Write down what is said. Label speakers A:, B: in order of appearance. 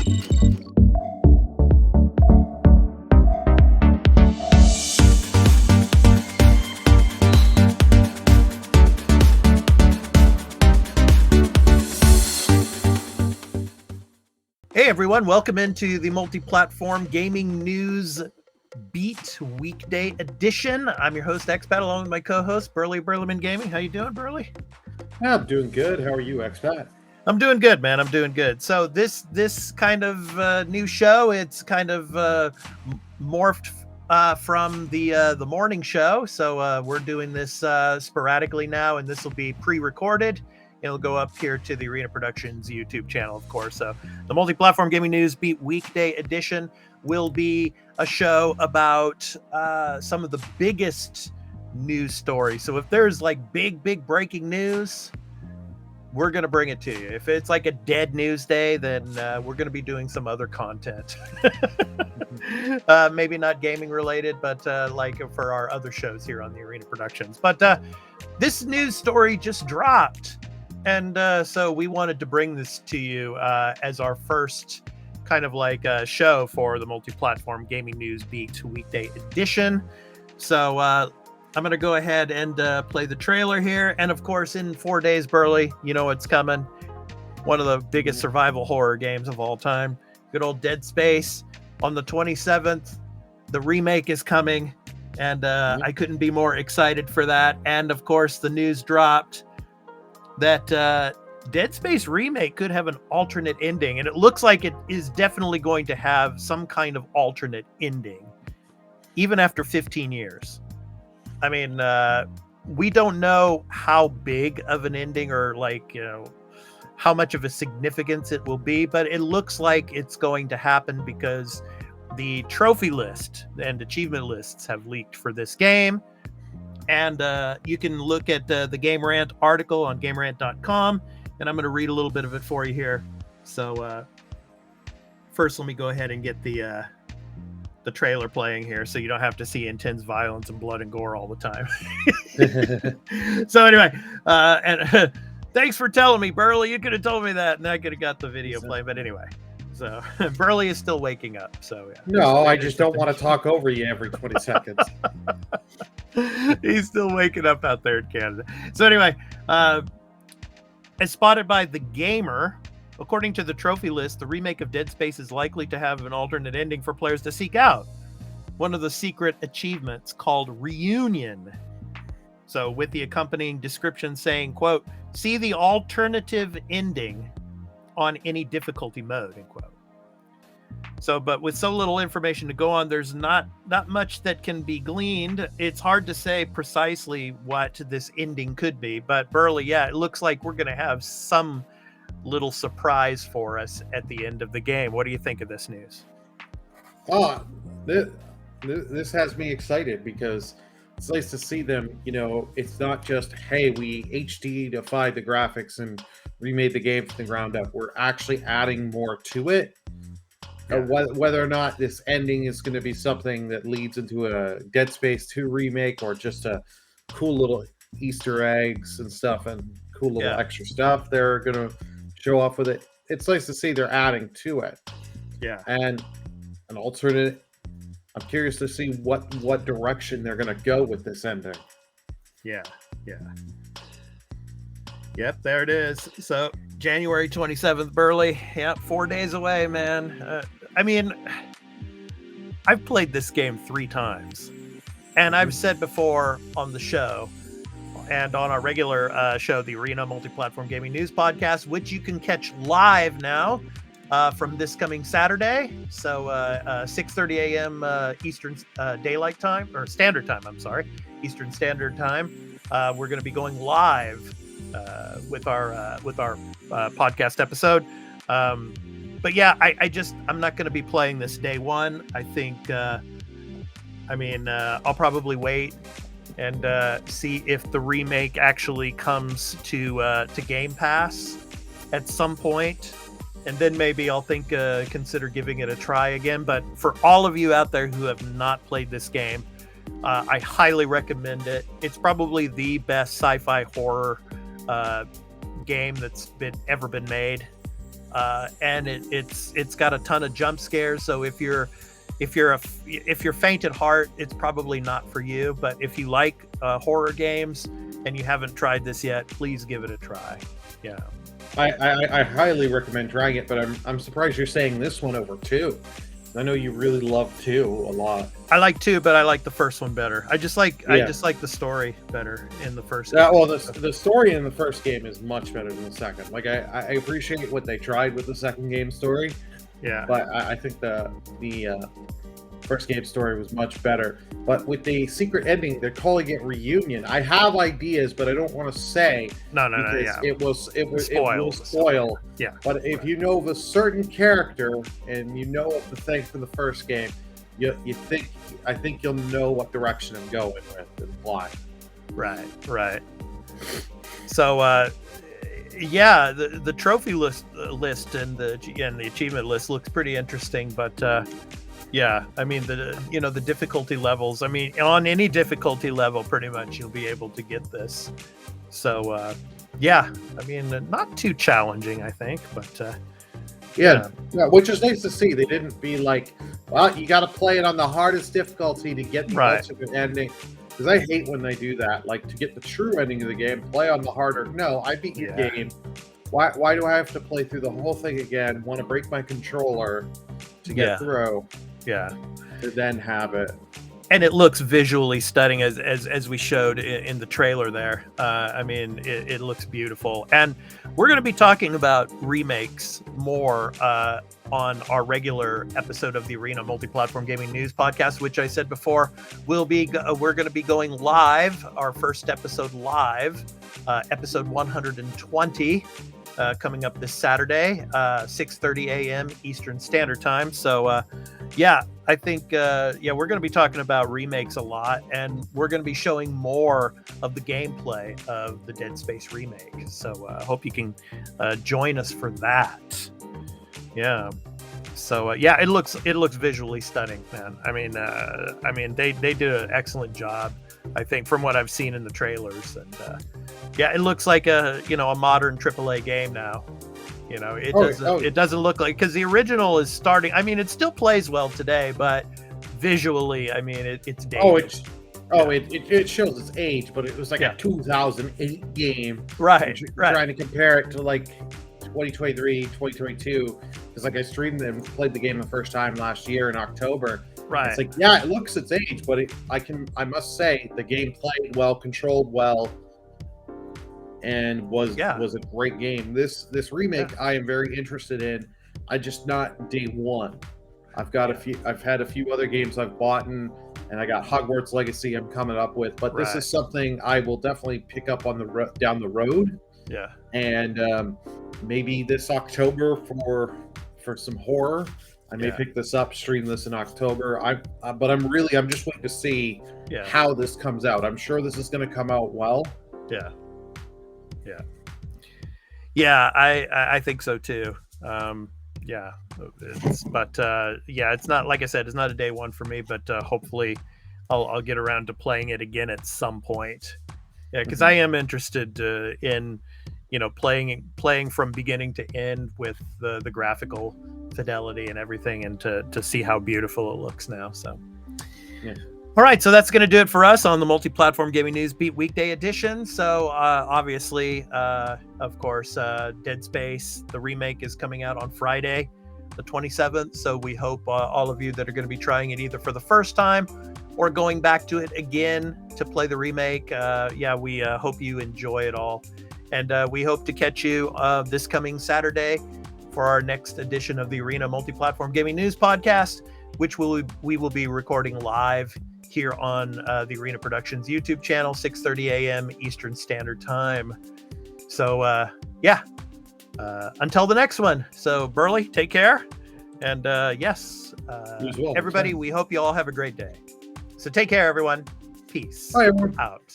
A: Hey everyone, welcome into the Multiplatform Gaming News Beat Weekday Edition. I'm your host, Expat, along with my co-host, Burley Burleman Gaming. How you doing, Burley?
B: Yeah, I'm doing good. How are you, Expat?
A: I'm doing good, man. I'm doing good. So this kind of new show, it's kind of morphed from the morning show. So we're doing this sporadically now, and this will be pre-recorded. It'll go up here to the Arena Productions YouTube channel, of course. So the Multi-Platform Gaming News Beat Weekday Edition will be a show about some of the biggest news stories. So if there's like big breaking news, we're going to bring it to you. If it's like a dead news day, then we're going to be doing some other content. Maybe not gaming related, but like for our other shows here on the Arena Productions. But this news story just dropped. And so we wanted to bring this to you as our first kind of like show for the Multi-Platform Gaming News Beat Weekday Edition. So I'm going to go ahead and play the trailer here. And of course, in 4 days, Burley, you know what's coming. One of the biggest survival horror games of all time. Good old Dead Space. On the 27th, the remake is coming. And I couldn't be more excited for that. And of course, the news dropped that Dead Space Remake could have an alternate ending, and it looks like it is definitely going to have some kind of alternate ending, even after 15 years. I mean, we don't know how big of an ending or like, you know, how much of a significance it will be, but it looks like it's going to happen because the trophy list and achievement lists have leaked for this game. And you can look at the Game Rant article on GameRant.com, and I'm going to read a little bit of it for you here. So first, let me go ahead and get the trailer playing here, so you don't have to see intense violence and blood and gore all the time. So anyway, and thanks for telling me, Burley. You could have told me that, and I could have got the video playing. But anyway, so Burley is still waking up. So yeah.
B: No, I just don't want to talk over you every 20 seconds.
A: He's still waking up out there in Canada. So anyway, as spotted by The Gamer, according to the trophy list, the remake of Dead Space is likely to have an alternate ending for players to seek out. One of the secret achievements called Reunion. So with the accompanying description saying, quote, see the alternative ending on any difficulty mode, end quote. So, but with so little information to go on, there's not much that can be gleaned. It's hard to say precisely what this ending could be. But Burley, yeah, it looks like we're going to have some little surprise for us at the end of the game. What do you think of this news?
B: Oh, this has me excited because it's nice to see them. You know, it's not just, hey, we HD-ified the graphics and remade the game from the ground up. We're actually adding more to it. Whether or not this ending is going to be something that leads into a Dead Space 2 remake or just a cool little Easter eggs and stuff and cool little extra stuff they're going to show off with it. It's nice to see they're adding to it. Yeah. And an alternate. I'm curious to see what direction they're going to go with this ending.
A: Yeah. Yep, there it is. So January 27th, Burley. Yep, 4 days away, man. I mean, I've played this game 3 times, and I've said before on the show and on our regular show, the Arena Multi-Platform Gaming News Podcast, which you can catch live now from this coming Saturday. So 6:30 a.m. Eastern Daylight Time, or Standard Time, I'm sorry, Eastern Standard Time. We're going to be going live with our podcast episode. But yeah, I'm not going to be playing this day one. I think, I'll probably wait and see if the remake actually comes to Game Pass at some point, and then maybe I'll consider giving it a try again. But for all of you out there who have not played this game, I highly recommend it. It's probably the best sci-fi horror game that's ever been made. and it's got a ton of jump scares. So if you're faint at heart, it's probably not for you. But if you like horror games and you haven't tried this yet, please give it a try. Yeah.
B: I highly recommend trying it, but I'm surprised you're saying this one over 2. I know you really love 2 a lot.
A: I like 2, but I like the first one better. I just like the story better in the first game.
B: Well, the story in the first game is much better than the second. Like I appreciate what they tried with the second game story.
A: Yeah.
B: But I think the first game story was much better. But with the secret ending, they're calling it Reunion. I have ideas, but I don't want to say.
A: No. Yeah.
B: It will spoil.
A: Yeah.
B: But if you know of a certain character and you know of the thing from the first game, I think you'll know what direction I'm going with and why.
A: Right. So yeah, the trophy list and the achievement list looks pretty interesting, but yeah, I mean the difficulty levels. I mean, on any difficulty level, pretty much you'll be able to get this. So yeah, I mean not too challenging, I think, but
B: yeah, which is nice to see. They didn't be like, well, you got to play it on the hardest difficulty to get the ultimate ending. Because I hate when they do that. Like, to get the true ending of the game, play on the harder. No, I beat your game. Why do I have to play through the whole thing again? Want to break my controller to get through?
A: Yeah.
B: To then have it.
A: And it looks visually stunning, as we showed in the trailer there. I mean, it looks beautiful. And we're going to be talking about remakes more on our regular episode of the Arena Multiplatform Gaming News podcast, which I said before, we're going to be going live, our first episode live, episode 120. Coming up this Saturday, 6:30 a.m. Eastern Standard Time. So, yeah, I think, we're going to be talking about remakes a lot, and we're going to be showing more of the gameplay of the Dead Space Remake. So, I hope you can join us for that. Yeah. So, yeah, it looks visually stunning, man. I mean, they did an excellent job, I think, from what I've seen in the trailers, and yeah, it looks like a modern AAA game now. It doesn't look like, because the original is starting. I mean, it still plays well today, but visually, I mean, it's dated.
B: It shows its age, but it was like a 2008 game.
A: Right.
B: Trying to compare it to like 2023, 2022, because like I streamed and played the game the first time last year in October.
A: Right.
B: It's like, yeah, it looks its age, but I must say the game played well, controlled well, and was a great game. This remake I am very interested in. I just not day one. I've had a few other games I've bought, and I got Hogwarts Legacy I'm coming up with, but this is something I will definitely pick up on down the road.
A: Yeah.
B: And maybe this October for some horror. I may pick this up, stream this in October. But I'm just waiting to see how this comes out. I'm sure this is going to come out well.
A: Yeah, I think so too. It's not, like I said, it's not a day one for me, but hopefully I'll get around to playing it again at some point. Yeah, because I am interested in playing from beginning to end with the graphical fidelity and everything, and to see how beautiful it looks now. So all right, so that's going to do it for us on the Multi-Platform Gaming News Beat Weekday Edition. So obviously, of course, Dead Space, the remake, is coming out on Friday the 27th. So we hope all of you that are going to be trying it either for the first time or going back to it again to play the remake, we hope you enjoy it all. And we hope to catch you this coming Saturday for our next edition of the Arena Multi-Platform Gaming News podcast, which we will be recording live here on the Arena Productions YouTube channel, 6:30 a.m. Eastern Standard Time. So, until the next one. So, Burley, take care. And everybody, we hope you all have a great day. So take care, everyone. Peace.
B: Bye, everyone.
A: Out.